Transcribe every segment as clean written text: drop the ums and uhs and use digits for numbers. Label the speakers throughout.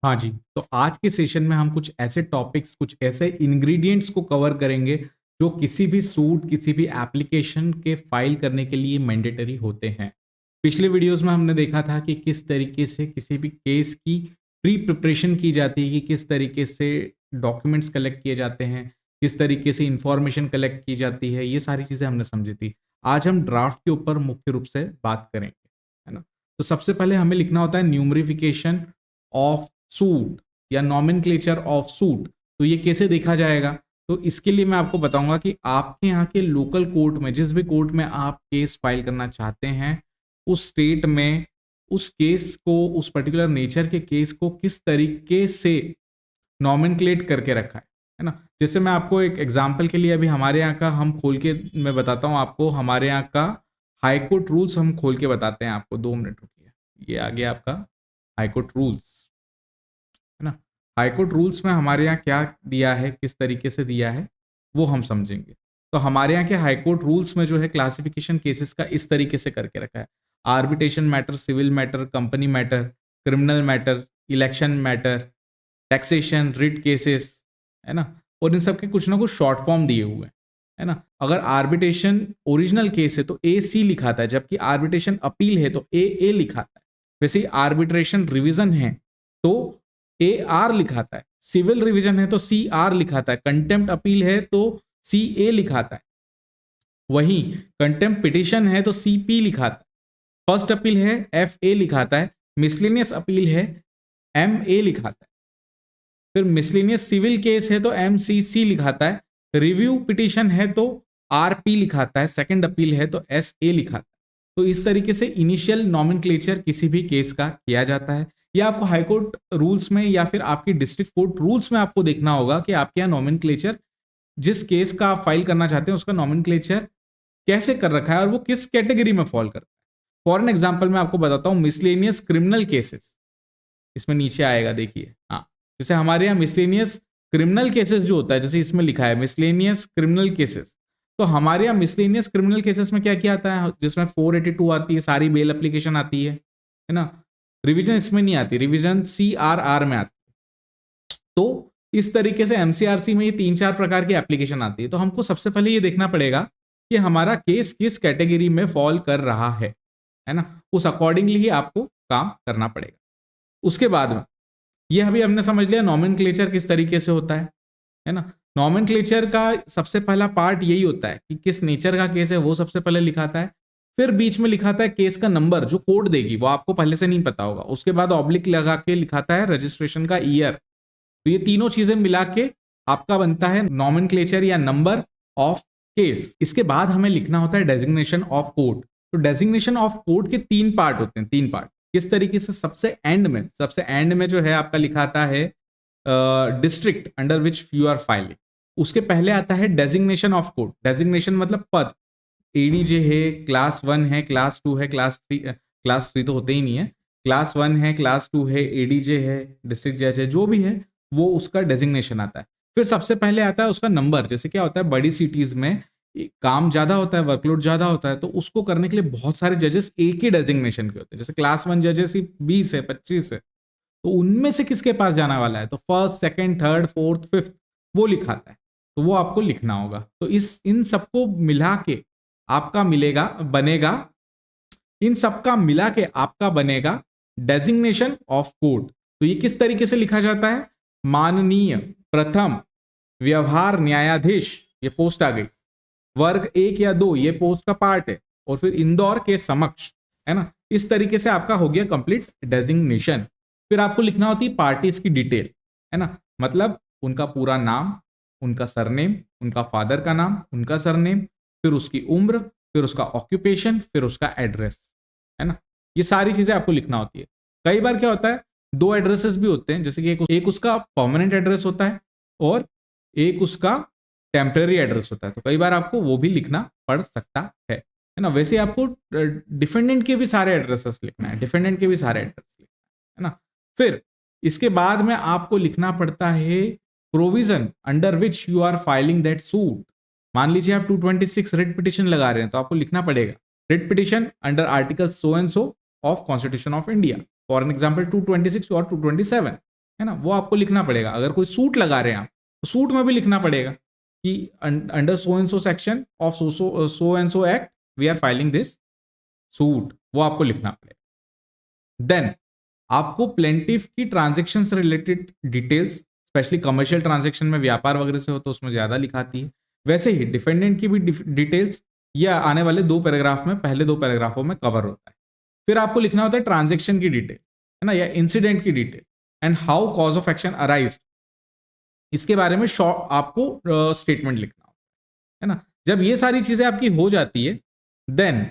Speaker 1: हाँ जी, तो आज के सेशन में हम कुछ ऐसे टॉपिक्स, कुछ ऐसे इंग्रेडिएंट्स को कवर करेंगे जो किसी भी सूट, किसी भी एप्लीकेशन के फाइल करने के लिए मैंडेटरी होते हैं। पिछले वीडियोस में हमने देखा था कि किस तरीके से किसी भी केस की प्री प्रिपरेशन की जाती है, कि किस तरीके से डॉक्यूमेंट्स कलेक्ट किए जाते हैं, किस तरीके से इंफॉर्मेशन कलेक्ट की जाती है, ये सारी चीज़ें हमने समझी थी। आज हम ड्राफ्ट के ऊपर मुख्य रूप से बात करेंगे, है ना। तो सबसे पहले हमें लिखना होता है न्यूमरिफिकेशन ऑफ सूट या नॉमेनक्लेचर ऑफ सूट। तो ये कैसे देखा जाएगा? तो इसके लिए मैं आपको बताऊंगा कि आपके यहाँ के लोकल कोर्ट में, जिस भी कोर्ट में आप केस फाइल करना चाहते हैं, उस स्टेट में उस केस को, उस पर्टिकुलर नेचर के केस को किस तरीके से नॉमेनक्लेट करके रखा है ना। जैसे मैं आपको एक एग्जांपल के लिए अभी हमारे यहाँ का हम खोल के मैं बताता हूँ आपको, हमारे यहाँ का हाई कोर्ट रूल्स हम खोल के बताते हैं आपको। 2 मिनट रुकिए, ये आ गया आपका हाई कोर्ट रूल्स, है ना। हाईकोर्ट रूल्स में हमारे यहाँ क्या दिया है, किस तरीके से दिया है, वो हम समझेंगे। तो हमारे यहाँ के हाईकोर्ट रूल्स में जो है क्लासिफिकेशन केसेस का इस तरीके से करके रखा है: arbitration matter, civil matter, company matter, criminal matter, election matter, taxation, writ cases, है ना। और इन सब के कुछ ना कुछ शॉर्ट फॉर्म दिए हुए हैं, है ना। अगर आर्बिट्रेशन ओरिजिनल केस है तो AC लिखाता है, जबकि आर्बिट्रेशन अपील है तो AA लिखाता है। वैसे ही आर्बिट्रेशन रिवीजन है तो AR लिखाता है, सिविल रिवीजन है तो CR लिखाता है, कंटेम्प्ट अपील है तो CA लिखाता है, वही कंटेम्प्ट पिटिशन है तो CP लिखाता है, फर्स्ट अपील है FA लिखाता है, मिसलेनियस अपील है MA लिखाता है, फिर मिसलेनियस सिविल केस है तो MCC लिखाता है, रिव्यू पिटिशन है तो RP लिखाता है, सेकंड अपील है तो SA लिखाता है। तो इस तरीके से इनिशियल नॉमेनक्लेचर किसी भी केस का किया जाता है। या आपको हाईकोर्ट रूल्स में या फिर आपकी डिस्ट्रिक्ट कोर्ट रूल्स में आपको देखना होगा कि आपके यहाँ नॉमेनक्लेचर, जिस केस का आप फाइल करना चाहते हैं उसका नॉमेनक्लेचर कैसे कर रखा है और वो किस कैटेगरी में फॉल करता है। फॉर एन एग्जाम्पल मैं आपको बताता हूँ, मिसलेनियस क्रिमिनल केसेस इसमें नीचे आएगा, देखिए। हाँ, जैसे हमारे यहाँ मिसलेनियस क्रिमिनल केसेस जो होता है, जैसे इसमें लिखा है मिसलेनियस क्रिमिनल केसेस, तो हमारे यहाँ मिसलेनियस क्रिमिनल केसेस में क्या क्या आता है, जिसमें 482 आती है, सारी बेल एप्लीकेशन आती है ना। रिवीजन इसमें नहीं आती, रिवीजन CRR में आती है। तो इस तरीके से MCRC में ये 3-4 प्रकार की एप्लीकेशन आती है। तो हमको सबसे पहले ये देखना पड़ेगा कि हमारा केस किस कैटेगरी में फॉल कर रहा है ना। उस अकॉर्डिंगली ही आपको काम करना पड़ेगा। उसके बाद में ये अभी हमने समझ लिया नॉमेनक्लेचर किस तरीके से होता है ना। नॉमेनक्लेचर का सबसे पहला पार्ट यही होता है कि किस नेचर का केस है वो सबसे पहले लिखाता है, फिर बीच में लिखाता है केस का नंबर जो कोर्ट देगी, वो आपको पहले से नहीं पता होगा। उसके बाद ऑब्लिक लगा के लिखाता है रजिस्ट्रेशन का ईयर। तो ये तीनों चीजें मिला के आपका बनता है नॉमेनक्लेचर या नंबर ऑफ केस। इसके बाद हमें लिखना होता है डेजिग्नेशन ऑफ कोर्ट। तो डेजिग्नेशन ऑफ कोर्ट के 3 पार्ट होते हैं, 3 पार्ट। किस तरीके से? सबसे एंड में जो है आपका लिखाता है district under which you are filing. उसके पहले आता है डेजिग्नेशन ऑफ कोर्ट। डेजिग्नेशन मतलब पद। ADJ है, क्लास 1 है, क्लास 2 है, क्लास 3 तो होते ही नहीं है, क्लास 1 है, क्लास 2 है, ADJ है, डिस्ट्रिक्ट जज है, जो भी है वो उसका डेजिग्नेशन आता है। फिर सबसे पहले आता है उसका नंबर। जैसे क्या होता है, बड़ी सिटीज में काम ज्यादा होता है, वर्कलोड ज्यादा होता है, तो उसको करने के लिए बहुत सारे जजेस एक ही डेजिग्नेशन के होते हैं। जैसे क्लास 1 जजेस ही 20 है, 25 है, तो उनमें से किसके पास जाना वाला है, तो first, second, third, fourth, fifth वो लिखाता है, तो वो आपको लिखना होगा। तो इन सबको मिला के आपका बनेगा, इन सबका मिला के आपका बनेगा डेजिग्नेशन ऑफ कोर्ट। तो ये किस तरीके से लिखा जाता है? माननीय प्रथम व्यवहार न्यायाधीश, ये पोस्ट आ गई, वर्ग 1 या 2 ये पोस्ट का पार्ट है, और फिर इंदौर के समक्ष, है ना। इस तरीके से आपका हो गया कंप्लीट डेजिग्नेशन। फिर आपको लिखना होती है पार्टीज की डिटेल, है ना। मतलब उनका पूरा नाम, उनका सरनेम, उनका फादर का नाम, उनका सरनेम, फिर उसकी उम्र, फिर उसका ऑक्यूपेशन, फिर उसका एड्रेस, है ना। ये सारी चीजें आपको लिखना होती है। कई बार क्या होता है, 2 एड्रेसेस भी होते हैं, जैसे कि एक उसका परमानेंट एड्रेस होता है और एक उसका टेम्पररी एड्रेस होता है। तो कई बार आपको वो भी लिखना पड़ सकता है ना। वैसे आपको डिफेंडेंट के भी सारे एड्रेसेस लिखना है, डिफेंडेंट के भी सारे एड्रेस लिखना है ना। फिर इसके बाद में आपको लिखना पड़ता है provision under which you are filing that suit. मान लीजिए आप 226 रिट पिटिशन लगा रहे हैं, तो आपको लिखना पड़ेगा writ petition under article so and so of constitution of India, for an example 226 और 227, है ना, वो आपको लिखना पड़ेगा। अगर कोई सूट लगा रहे हैं आप, तो सूट में भी लिखना पड़ेगा कि under so and so section of so and so act we are filing this suit, वो आपको लिखना पड़ेगा। देन आपको प्लेंटिफ की ट्रांजेक्शन से related details, specially commercial transaction में व्यापार वगैरह से हो तो उसमें ज्यादा लिखाती है। वैसे ही डिफेंडेंट की भी डिटेल्स यह आने वाले 2 पैराग्राफ में, पहले 2 पैराग्राफों में कवर होता है। फिर आपको लिखना होता है ट्रांजेक्शन की डिटेल, है ना, या इंसिडेंट की detail and how cause of action arise, इसके बारे में शॉर्ट आपको स्टेटमेंट लिखना होता है ना। जब ये सारी चीजें आपकी हो जाती है, देन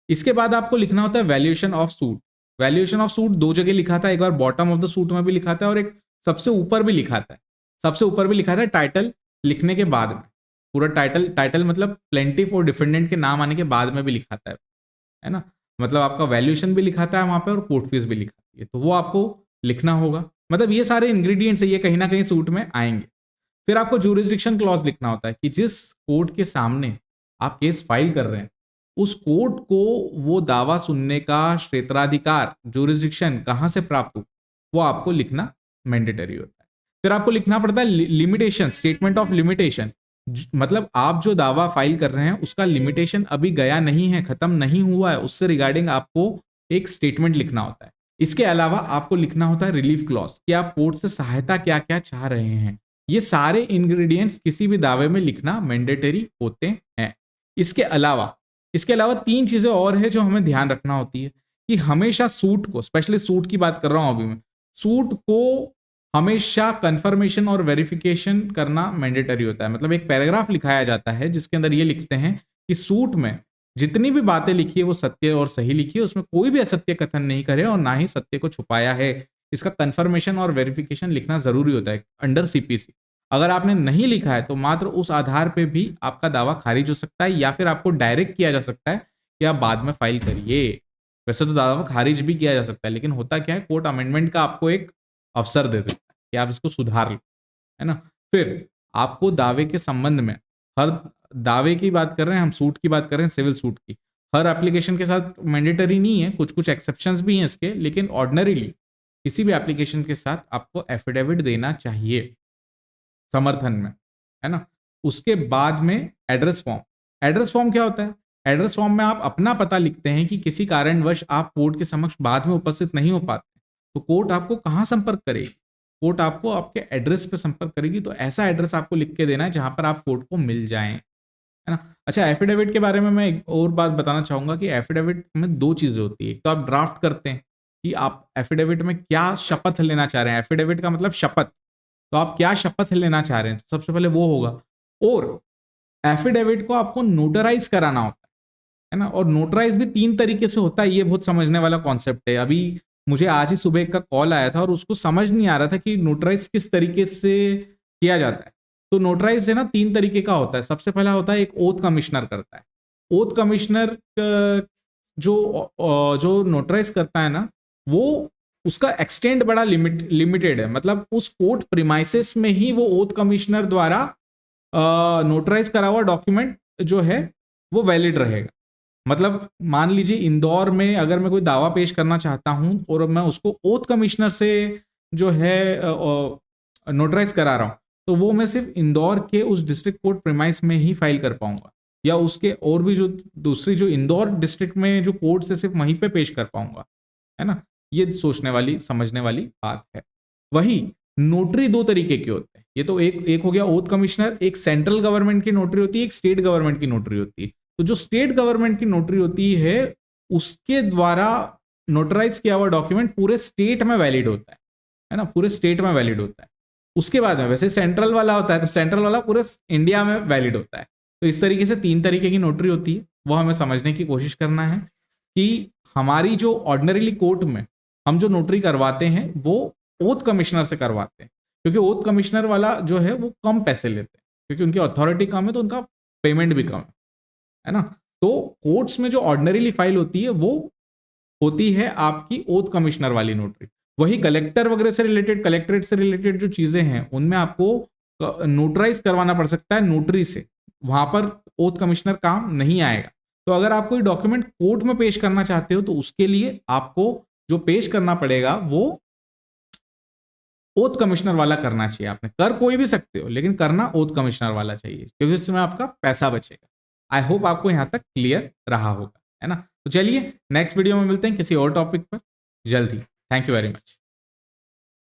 Speaker 1: इसके बाद आपको लिखना होता है valuation of suit. Valuation of suit 2 जगह लिखा था, एक बार बॉटम ऑफ द सूट में भी लिखा था और एक सबसे ऊपर भी लिखा था। सबसे ऊपर भी लिखा था टाइटल लिखने के बाद में, पूरा टाइटल मतलब प्लेंटिफ और डिफेंडेंट के नाम आने के बाद में भी लिखा था, है ना। मतलब आपका वैल्यूएशन भी लिखाता है वहां पे और कोर्ट फीस भी लिखाती है, तो वो आपको लिखना होगा। मतलब ये सारे इंग्रेडिएंट्स है, ये कहीं ना कहीं सूट में आएंगे। फिर आपको ज्यूरिसडिक्शन क्लॉज लिखना होता है कि जिस कोर्ट के सामने आप केस फाइल कर रहे हैं, उस कोर्ट को वो दावा सुनने का क्षेत्राधिकार, ज्यूरिसडिक्शन कहां से प्राप्त हो, वो आपको लिखना मैंडेटरी होता है। फिर आपको लिखना पड़ता है लिमिटेशन, स्टेटमेंट ऑफ लिमिटेशन, मतलब आप जो दावा फाइल कर रहे हैं उसका लिमिटेशन अभी गया नहीं है, खत्म नहीं हुआ है, उससे रिगार्डिंग आपको एक स्टेटमेंट लिखना होता है। इसके अलावा आपको लिखना होता है रिलीफ क्लॉज कि आप कोर्ट से सहायता क्या क्या चाह रहे हैं। ये सारे इंग्रेडिएंट्स किसी भी दावे में लिखना मैंडेटरी होते हैं। इसके अलावा 3 चीजें और है जो हमें ध्यान रखना होती है कि हमेशा सूट को, स्पेशली सूट की बात कर रहा हूं अभी मैं, सूट को हमेशा कंफर्मेशन और वेरिफिकेशन करना मैंडेटरी होता है। मतलब एक पैराग्राफ लिखाया जाता है जिसके अंदर ये लिखते हैं कि सूट में जितनी भी बातें लिखी है वो सत्य और सही लिखी है, उसमें कोई भी असत्य कथन नहीं करे और ना ही सत्य को छुपाया है। इसका कंफर्मेशन और वेरिफिकेशन लिखना जरूरी होता है अंडर सीपीसी। अगर आपने नहीं लिखा है तो मात्र उस आधार पे भी आपका दावा खारिज हो सकता है या फिर आपको डायरेक्ट किया जा सकता है कि आप बाद में फाइल करिए। वैसे तो दावा खारिज भी किया जा सकता है, लेकिन होता क्या है, कोर्ट अमेंडमेंट का आपको एक अवसर दे देता है कि आप इसको सुधार लो, है ना। फिर आपको दावे के संबंध में, हर दावे की बात कर रहे हैं हम, सूट की बात कर रहे हैं, सिविल सूट की, हर एप्लीकेशन के साथ मैंडेटरी नहीं है, कुछ कुछ एक्सेप्शंस भी हैं इसके, लेकिन ऑर्डिनरीली किसी भी एप्लीकेशन के साथ आपको एफिडेविट देना चाहिए समर्थन में, है ना। उसके बाद में एड्रेस फॉर्म। एड्रेस फॉर्म क्या होता है? एड्रेस फॉर्म में आप अपना पता लिखते हैं कि किसी कारणवश आप कोर्ट के समक्ष बाद में उपस्थित नहीं हो पाते तो कोर्ट आपको कहां संपर्क करेगी? कोर्ट आपको आपके एड्रेस पे संपर्क करेगी। तो ऐसा एड्रेस आपको लिख के देना है जहां पर आप कोर्ट को मिल जाएं, है ना। अच्छा, एफिडेविट के बारे में मैं एक और बात बताना चाहूंगा कि एफिडेविट में 2 चीजें होती है। एक तो आप ड्राफ्ट करते हैं कि आप एफिडेविट में क्या शपथ लेना चाह रहे हैं, एफिडेविट का मतलब शपथ, तो आप क्या शपथ लेना चाह रहे हैं, तो सबसे पहले वो होगा। और एफिडेविट को आपको नोटराइज कराना होता है ना। और नोटराइज भी 3 तरीके से होता है, ये बहुत समझने वाला कॉन्सेप्ट है। अभी मुझे आज ही सुबह का कॉल आया था और उसको समझ नहीं आ रहा था कि नोटराइज किस तरीके से किया जाता है। तो नोटराइज है ना 3 तरीके का होता है। सबसे पहला होता है एक ओथ कमिश्नर करता है। ओथ कमिश्नर जो नोटराइज करता है ना, वो उसका एक्सटेंड बड़ा लिमिटेड है। मतलब उस कोर्ट प्रीमाइसेस में ही वो ओथ कमिश्नर द्वारा नोटराइज करा हुआ डॉक्यूमेंट जो है वो वैलिड रहेगा। मतलब मान लीजिए इंदौर में अगर मैं कोई दावा पेश करना चाहता हूं और मैं उसको ओथ कमिश्नर से जो है नोटराइज करा रहा हूं, तो वो मैं सिर्फ इंदौर के उस डिस्ट्रिक्ट कोर्ट प्रीमाइस में ही फाइल कर पाऊंगा, या उसके और भी जो दूसरी जो इंदौर डिस्ट्रिक्ट में जो कोर्ट से सिर्फ वहीं पे पेश कर पाऊंगा, है ना। ये सोचने वाली समझने वाली बात है। वही नोटरी 2 तरीके के होते हैं। ये तो एक हो गया ओथ कमिश्नर, एक सेंट्रल गवर्नमेंट की नोटरी होती है, एक स्टेट गवर्नमेंट की नोटरी होती है। तो जो स्टेट गवर्नमेंट की नोटरी होती है उसके द्वारा नोटराइज किया हुआ डॉक्यूमेंट पूरे स्टेट में वैलिड होता है ना, पूरे स्टेट में वैलिड होता है। उसके बाद में वैसे सेंट्रल वाला होता है तो सेंट्रल वाला पूरे इंडिया में वैलिड होता है। तो इस तरीके से 3 तरीके की नोटरी होती है, वो हमें समझने की कोशिश करना है कि हमारी जो ऑर्डिनरीली कोर्ट में हम जो नोटरी करवाते हैं वो ओथ कमिश्नर से करवाते हैं, क्योंकि ओथ कमिश्नर वाला जो है वो कम पैसे लेते हैं, क्योंकि उनकी अथॉरिटी कम है तो उनका पेमेंट भी कम है ना। तो कोर्ट्स में जो ऑर्डिनरीली फाइल होती है वो होती है आपकी ओथ कमिश्नर वाली नोटरी। वही कलेक्टर वगैरह से रिलेटेड, कलेक्ट्रेट से रिलेटेड जो चीजें हैं उनमें आपको नोटराइज करवाना पड़ सकता है नोटरी से, वहां पर ओथ कमिश्नर काम नहीं आएगा। तो अगर आप कोई डॉक्यूमेंट कोर्ट में पेश करना चाहते हो तो उसके लिए आपको जो पेश करना पड़ेगा वो ओथ कमिश्नर वाला करना चाहिए। आपने कर कोई भी सकते हो, लेकिन करना ओथ कमिश्नर वाला चाहिए, क्योंकि उसमें आपका पैसा बचेगा। आई होप आपको यहां तक क्लियर रहा होगा, है ना। तो चलिए नेक्स्ट वीडियो में मिलते हैं किसी और टॉपिक पर जल्द ही। Thank you very much.